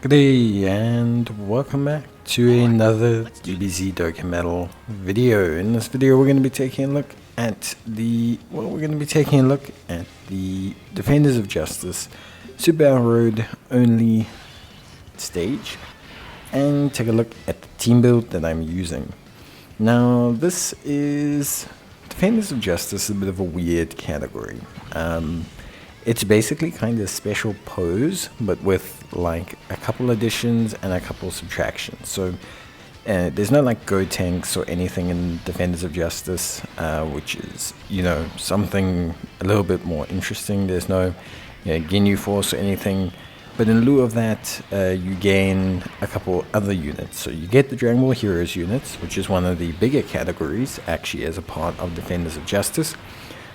Good day and welcome back to another DBZ Dokkan video. In this video we're going to be taking a look at the Defenders of Justice Super Battle Road only stage and take a look at the team build that I'm using. Now this is Defenders of Justice, a bit of a weird category. It's basically kind of special pose, but with like a couple additions and a couple subtractions. So there's no like go tanks or anything in Defenders of Justice, which is, something a little bit more interesting. There's no Ginyu Force or anything. But in lieu of that, you gain a couple other units. So you get the Dragon Ball Heroes units, which is one of the bigger categories, actually, as a part of Defenders of Justice.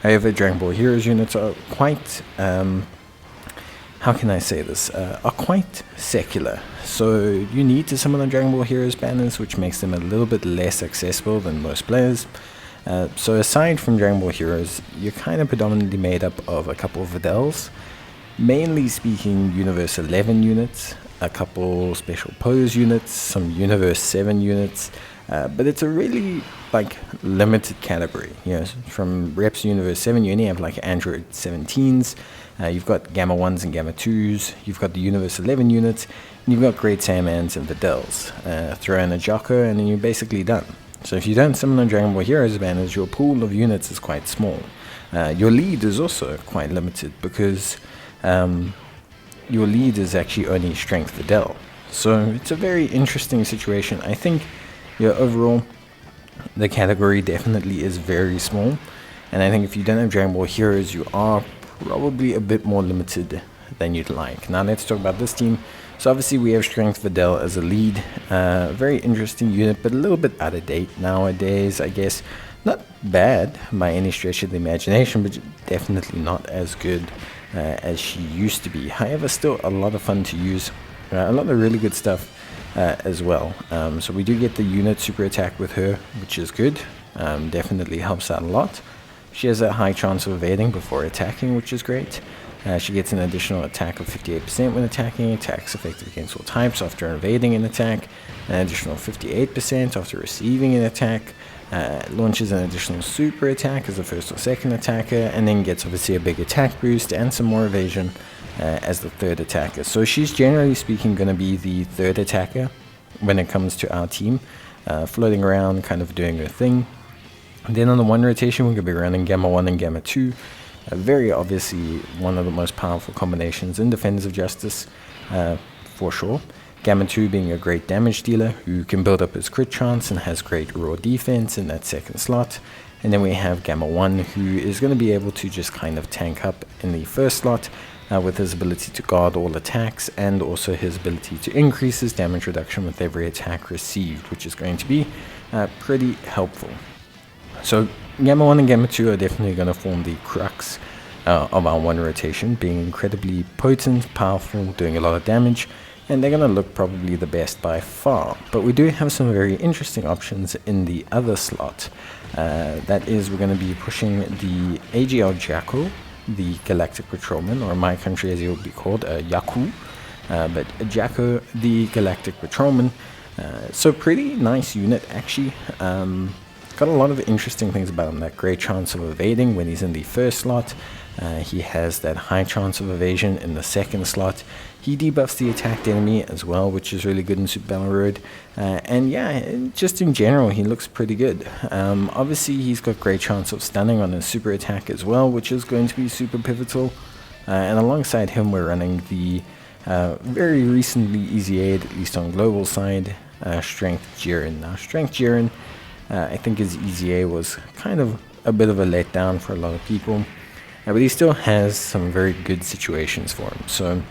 However, Dragon Ball Heroes units are quite, how can I say this, are quite secular. So you need to summon the Dragon Ball Heroes banners, which makes them a little bit less accessible than most players. So aside from Dragon Ball Heroes, you're kind of predominantly made up of a couple of Videls, mainly speaking Universe 11 units, a couple Special Pose units, some Universe 7 units, but it's a really limited category. From Reps Universe 7 you only have like Android 17s, you've got Gamma 1s and Gamma 2s, you've got the Universe 11 units, and you've got Great Saiyamans and Videls. Throw in a Jocko and then you're basically done. So if you don't summon on Dragon Ball Heroes banners, your pool of units is quite small. Your lead is also quite limited because your lead is actually only Strength Videl. So it's a very interesting situation. I think overall the category definitely is very small, and I think if you don't have Dragon Ball Heroes, you are probably a bit more limited than you'd like. Now let's talk about this team. So obviously we have Strength Videl as a lead, very interesting unit, but a little bit out of date nowadays, I guess. Not bad by any stretch of the imagination, but definitely not as good as she used to be. However, still a lot of fun to use, a lot of really good stuff as well. So we do get the unit super attack with her, which is good. Definitely helps out a lot. She has a high chance of evading before attacking, which is great. She gets an additional attack of 58% when attacking, attacks effective against all types after evading an attack, an additional 58% after receiving an attack, launches an additional super attack as the first or second attacker, and then gets obviously a big attack boost and some more evasion as the third attacker. So she's generally speaking going to be the third attacker when it comes to our team, floating around, kind of doing her thing. And then on the one rotation, we're going to be running Gamma 1 and Gamma 2. Very obviously one of the most powerful combinations in Defenders of Justice, for sure. Gamma 2 being a great damage dealer who can build up his crit chance and has great raw defense in that second slot. And then we have Gamma 1, who is going to be able to just kind of tank up in the first slot with his ability to guard all attacks, and also his ability to increase his damage reduction with every attack received, which is going to be pretty helpful. So Gamma 1 and Gamma 2 are definitely going to form the crux of our one rotation, being incredibly potent, powerful, doing a lot of damage, and they're going to look probably the best by far. But we do have some very interesting options in the other slot. That is, we're going to be pushing the AGL Jacko, the Galactic Patrolman, or in my country as he will be called, Yaku, but Jacko, the Galactic Patrolman. So pretty nice unit actually. Got a lot of interesting things about him. That great chance of evading when he's in the first slot. He has that high chance of evasion in the second slot. He debuffs the attacked enemy as well, which is really good in Super Battle Road. And yeah, just in general, he looks pretty good. Obviously, he's got great chance of stunning on his super attack as well, which is going to be super pivotal. And alongside him, we're running the very recently EZA'd, at least on global side, Strength Jiren. Now, Strength Jiren, I think his EZA was kind of a bit of a letdown for a lot of people, but he still has some very good situations for him. So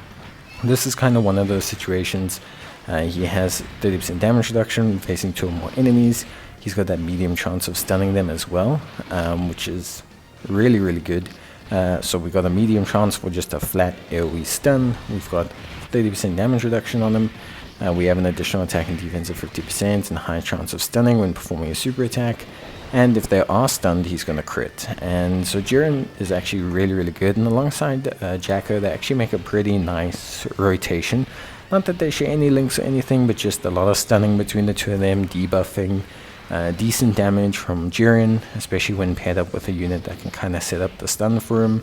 this is kind of one of those situations. He has 30% damage reduction facing 2 or more enemies. He's got that medium chance of stunning them as well, which is really, really good. So we've got a medium chance for just a flat AoE stun. We've got 30% damage reduction on him. We have an additional attack and defense of 50% and a high chance of stunning when performing a super attack. And if they are stunned, he's going to crit. And so Jiren is actually really, really good. And alongside Jacko, they actually make a pretty nice rotation. Not that they share any links or anything, but just a lot of stunning between the two of them, debuffing, decent damage from Jiren, especially when paired up with a unit that can kind of set up the stun for him.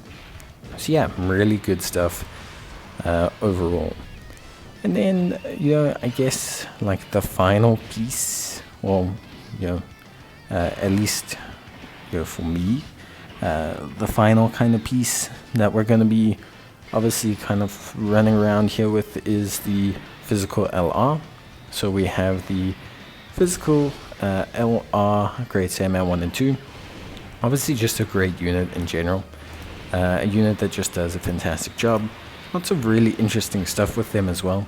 So yeah, really good stuff overall. And then, I guess like the final piece, well, at least, for me, the final kind of piece that we're going to be obviously kind of running around here with is the physical LR. So we have the physical LR Great Saiyaman 1 and 2. Obviously just a great unit in general. A unit that just does a fantastic job. Lots of really interesting stuff with them as well.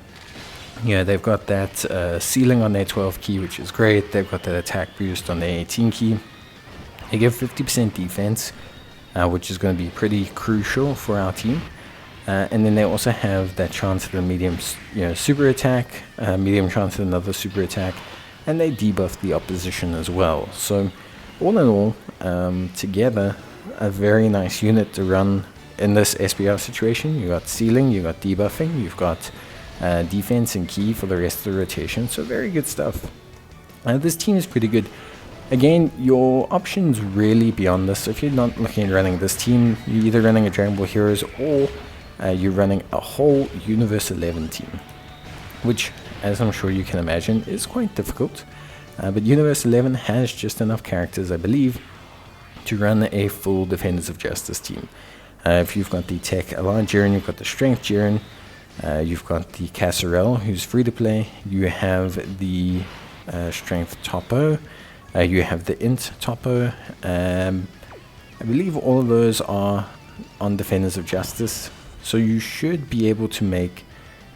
They've got that ceiling on their 12 key, which is great. They've got that attack boost on their 18 key. They give 50% defense, which is going to be pretty crucial for our team. And then they also have that chance at a medium, super attack, medium chance at another super attack, and they debuff the opposition as well. So all in all, together, a very nice unit to run in this SPR situation. You got ceiling, you got debuffing, you've got defense and key for the rest of the rotation. So very good stuff. This team is pretty good. Again, your options really beyond this. So if you're not looking at running this team, you're either running a Dragon Ball Heroes or you're running a whole Universe 11 team, which, as I'm sure you can imagine, is quite difficult. But Universe 11 has just enough characters, I believe, to run a full Defenders of Justice team. If you've got the Tech LR Jiren, you've got the Strength Jiren, you've got the Casserelle, who's free to play, you have the Strength Topo, you have the Int Topo. I believe all of those are on Defenders of Justice. So you should be able to make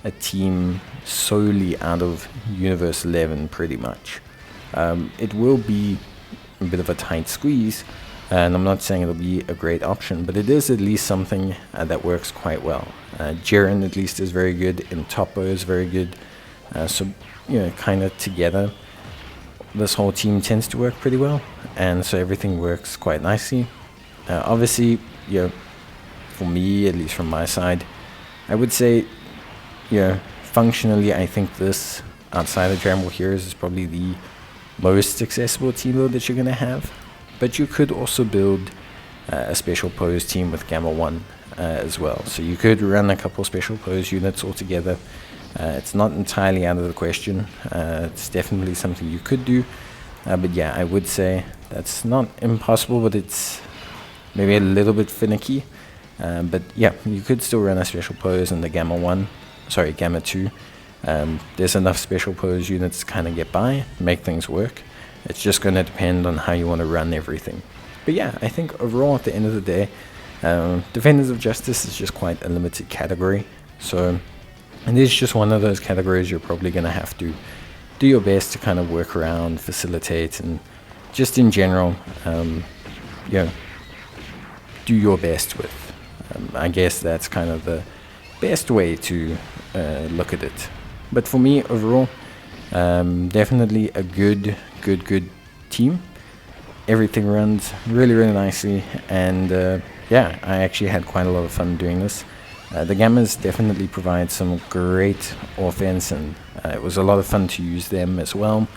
a team solely out of Universe 11 pretty much. It will be a bit of a tight squeeze, and I'm not saying it'll be a great option, but it is at least something that works quite well. Jiren at least is very good, and Topo is very good. So, kind of together, this whole team tends to work pretty well, and so everything works quite nicely. Obviously, for me, at least from my side, I would say, functionally, I think this, outside of Dragon Ball Heroes, is probably the most accessible team build that you're going to have. But you could also build a special pose team with Gamma 1 as well. So you could run a couple special pose units all together. It's not entirely out of the question. It's definitely something you could do. But yeah, I would say that's not impossible, but it's maybe a little bit finicky. But yeah, you could still run a special pose in the Gamma 2. There's enough special pose units to kind of get by, make things work. It's just going to depend on how you want to run everything. But yeah, I think overall at the end of the day, Defenders of Justice is just quite a limited category. So it is just one of those categories you're probably going to have to do your best to kind of work around, facilitate, and just in general, do your best with. I guess that's kind of the best way to look at it. But for me, overall, definitely a good team. Everything runs really, really nicely, and yeah, I actually had quite a lot of fun doing this. The Gammas definitely provide some great offense, and it was a lot of fun to use them as well.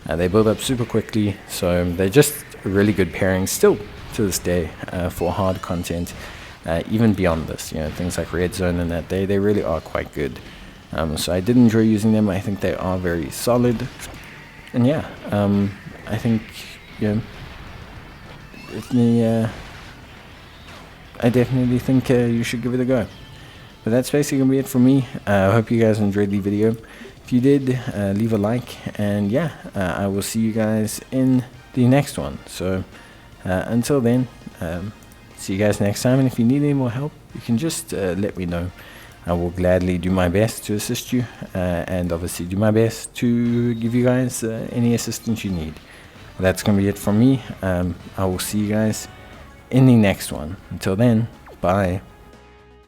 They build up super quickly, so they're just a really good pairing still to this day for hard content. Even beyond this, things like Red Zone and that, they really are quite good. So I did enjoy using them. I think they are very solid. And yeah, I think, I definitely think you should give it a go. But that's basically going to be it for me. I hope you guys enjoyed the video. If you did, leave a like. And yeah, I will see you guys in the next one. So until then, see you guys next time. And if you need any more help, you can just let me know. I will gladly do my best to assist you, and obviously do my best to give you guys any assistance you need. That's going to be it from me. I will see you guys in the next one. Until then, bye.